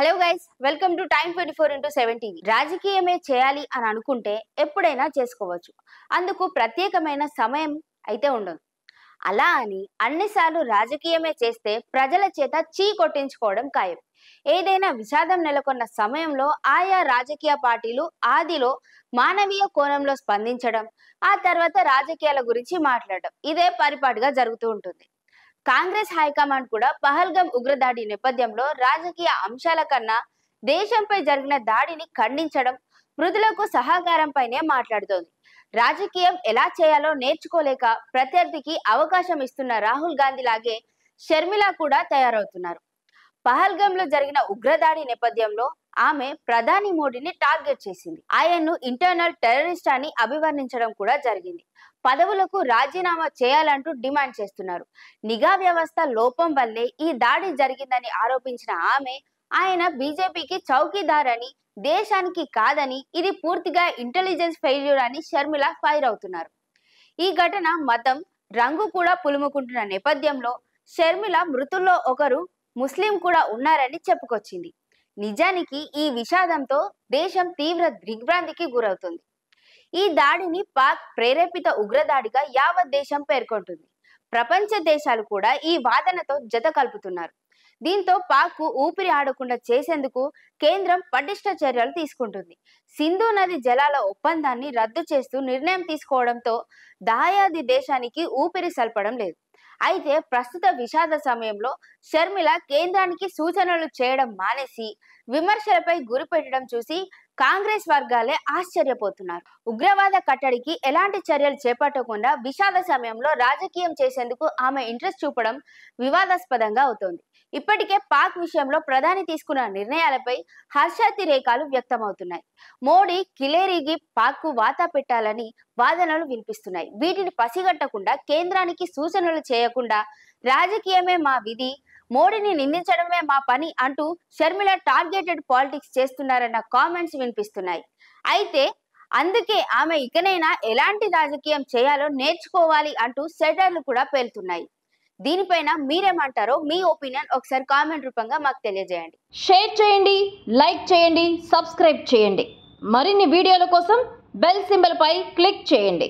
Hello guys, welcome to Time 24x7 TV. రాజకీయమే చేయాలి అని అనుకుంటే ఎప్పుడైనా చేసుకోవచ్చు. అందుకు ప్రత్యేకమైన సమయం అయితే ఉండదు. అలా అని అన్నిసార్లు రాజకీయమే చేస్తే ప్రజల చేత చీ కొట్టించుకోవడం ఖాయం. ఏదైనా విషాదం నెలకొన్న సమయంలో ఆయా రాజకీయ పార్టీలు ఆదిలో మానవీయ కోణంలో స్పందించడం, ఆ తర్వాత రాజకీయాల గురించి మాట్లాడడం ఇదే పరిపాటిగా జరుగుతూ ఉంటుంది. కాంగ్రెస్ హైకమాండ్ కూడా పహల్గం ఉగ్రదాడి నేపథ్యంలో రాజకీయ అంశాల కన్నా దేశంపై జరిగిన దాడిని ఖండించడం, మృతులకు సహకారంపైనే మాట్లాడుతోంది. రాజకీయం ఎలా చేయాలో నేర్చుకోలేక ప్రత్యర్థికి అవకాశం ఇస్తున్న రాహుల్ గాంధీ లాగే షర్మిల కూడా తయారవుతున్నారు. పహల్గంలో జరిగిన ఉగ్రదాడి నేపథ్యంలో ఆమె ప్రధాని మోడీని టార్గెట్ చేసింది. ఆయన్ను ఇంటర్నల్ టెర్రరిస్ట్ అని అభివర్ణించడం కూడా జరిగింది. పదవులకు రాజీనామా చేయాలంటూ డిమాండ్ చేస్తున్నారు. నిఘా వ్యవస్థ లోపం వల్లే ఈ దాడి జరిగిందని ఆరోపించిన ఆమె, ఆయన బీజేపీకి చౌకీదార్ అని, దేశానికి కాదని, ఇది పూర్తిగా ఇంటెలిజెన్స్ ఫెయిల్యూర్ అని షర్మిల ఫైర్ అవుతున్నారు. ఈ ఘటన మతం, రంగు కూడా పులుముకుంటున్న నేపథ్యంలో షర్మిల మృతుల్లో ఒకరు ముస్లిం కూడా ఉన్నారని చెప్పుకొచ్చింది. నిజానికి ఈ విషాదంతో దేశం తీవ్ర దిగ్భ్రాంతికి గురవుతుంది. ఈ దాడిని పాక్ ప్రేరేపిత ఉగ్రదాడిగా యావత్ దేశం పేర్కొంటుంది. ప్రపంచ దేశాలు కూడా ఈ వాదనతో జత కలుపుతున్నారు. దీంతో పాక్ ఊపిరి ఆడకుండా చేసేందుకు కేంద్రం పటిష్ట చర్యలు తీసుకుంటుంది. సింధు నది జలాల ఒప్పందాన్ని రద్దు చేస్తూ నిర్ణయం తీసుకోవడంతో దాయాది దేశానికి ఊపిరి సల్పడం లేదు. అయితే ప్రస్తుత విషాద సమయంలో షర్మిల కేంద్రానికి సూచనలు చేయడం మానేసి విమర్శలపై గురిపెట్టడం చూసి కాంగ్రెస్ వర్గాలే ఆశ్చర్యపోతున్నారు. ఉగ్రవాద కట్టడికి ఎలాంటి చర్యలు చేపట్టకుండా విషాద సమయంలో రాజకీయం చేసేందుకు ఆమె ఇంట్రెస్ట్ చూపడం వివాదాస్పదంగా అవుతోంది. ఇప్పటికే పాక్ విషయంలో ప్రధాని తీసుకున్న నిర్ణయాలపై హర్షాతిరేకాలు వ్యక్తమవుతున్నాయి. మోడీ కిలేరికి పాక్కు వాతా పెట్టాలని వాదనలు వినిపిస్తున్నాయి. వీటిని పసిగట్టకుండా కేంద్రానికి సూచనలు చేయకుండా రాజకీయమే మా విధి, మోడీని నిందించడమే మా పని అంటూ షర్మిల టార్గెటెడ్ పాలిటిక్స్ చేస్తున్నారన్న కామెంట్స్ వినిపిస్తున్నాయి. అయితే అందుకే ఆమె ఇకనైనా ఎలాంటి రాజకీయం చేయాలో నేర్చుకోవాలి అంటూ సెటర్లు కూడా పేలుతున్నాయి. దీనిపైన మీరేమంటారో మీ ఒపీనియన్ ఒకసారి కామెంట్ రూపంగా మాకు తెలియజేయండి. షేర్ చేయండి, లైక్ చేయండి, సబ్స్క్రైబ్ చేయండి. మరిన్ని వీడియోల కోసం బెల్ సింబల్ పై క్లిక్ చేయండి.